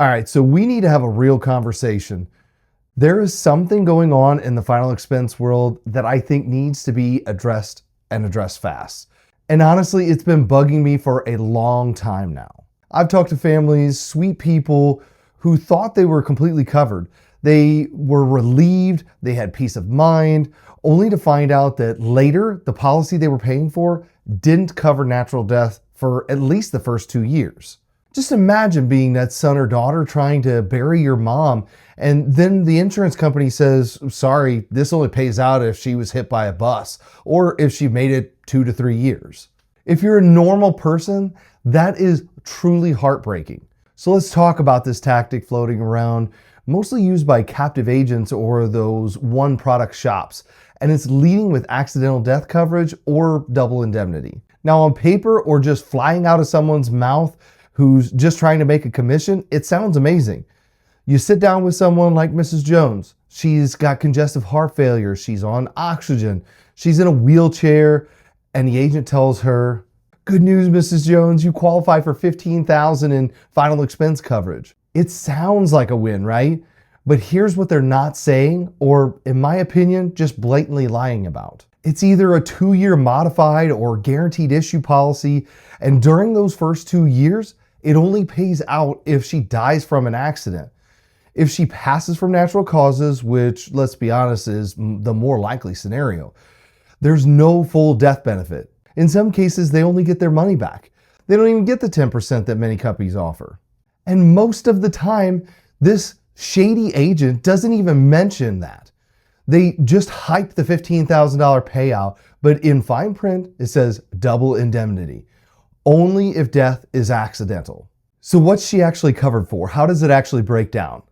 All right, so we need to have a real conversation. There is something going on in the final expense world that I think needs to be addressed and addressed fast. And honestly, it's been bugging me for a long time now. I've talked to families, sweet people who thought they were completely covered. They were relieved, they had peace of mind, only to find out that later the policy they were paying for didn't cover natural death for at least the first 2 years. Just imagine being that son or daughter trying to bury your mom, and then the insurance company says, sorry, this only pays out if she was hit by a bus or if she made it 2 to 3 years. If you're a normal person, that is truly heartbreaking. So let's talk about this tactic floating around, mostly used by captive agents or those one product shops, and it's leading with accidental death coverage or double indemnity. Now on paper or just flying out of someone's mouth who's just trying to make a commission, it sounds amazing. You sit down with someone like Mrs. Jones. She's got congestive heart failure. She's on oxygen. She's in a wheelchair, and the agent tells her, good news, Mrs. Jones, you qualify for $15,000 in final expense coverage. It sounds like a win, right? But here's what they're not saying, or in my opinion, just blatantly lying about. It's either a 2-year modified or guaranteed issue policy, and during those first 2 years, it only pays out if she dies from an accident. If she passes from natural causes, which let's be honest is the more likely scenario, there's no full death benefit. In some cases, they only get their money back. They don't even get the 10% that many companies offer. And most of the time, this shady agent doesn't even mention that. They just hype the $15,000 payout, but in fine print, it says double indemnity. Only if death is accidental. So what's she actually covered for? How does it actually break down?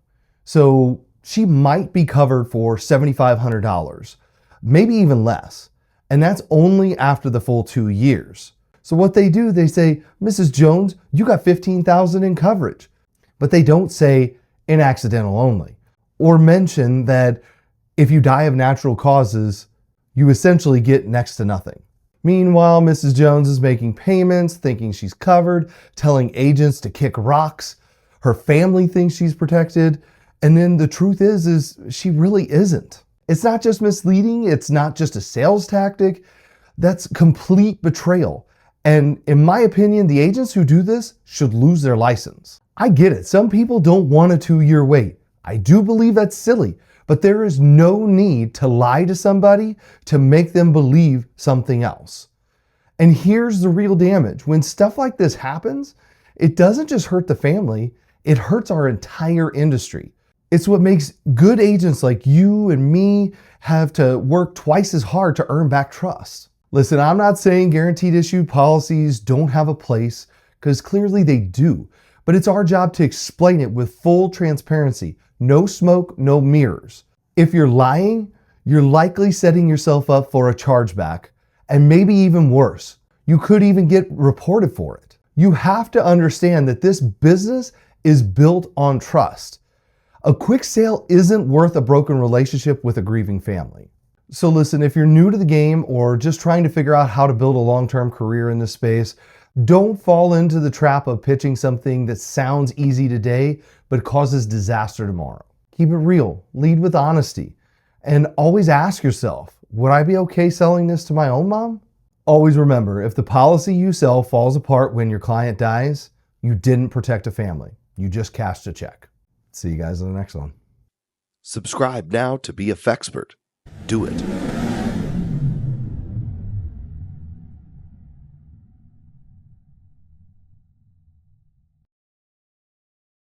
So she might be covered for $7,500, maybe even less. And that's only after the full 2 years. So what they do, they say, Mrs. Jones, you got $15,000 in coverage. But they don't say in accidental only, or mention that if you die of natural causes, you essentially get next to nothing. Meanwhile, Mrs. Jones is making payments, thinking she's covered, telling agents to kick rocks. Her family thinks she's protected. And then the truth is she really isn't. It's not just misleading. It's not just a sales tactic. That's complete betrayal. And in my opinion, the agents who do this should lose their license. I get it. Some people don't want a 2-year wait. I do believe that's silly. But there is no need to lie to somebody to make them believe something else. And here's the real damage. When stuff like this happens, it doesn't just hurt the family, it hurts our entire industry. It's what makes good agents like you and me have to work twice as hard to earn back trust. Listen, I'm not saying guaranteed issue policies don't have a place, because clearly they do. But it's our job to explain it with full transparency. No smoke, no mirrors. If you're lying, you're likely setting yourself up for a chargeback, and maybe even worse, you could even get reported for it. You have to understand that this business is built on trust. A quick sale isn't worth a broken relationship with a grieving family. So listen, if you're new to the game or just trying to figure out how to build a long-term career in this space, don't fall into the trap of pitching something that sounds easy today, but causes disaster tomorrow. Keep it real, lead with honesty, and always ask yourself, would I be okay selling this to my own mom? Always remember, if the policy you sell falls apart when your client dies, you didn't protect a family. You just cashed a check. See you guys in the next one. Subscribe now to be a Fexpert. Do it.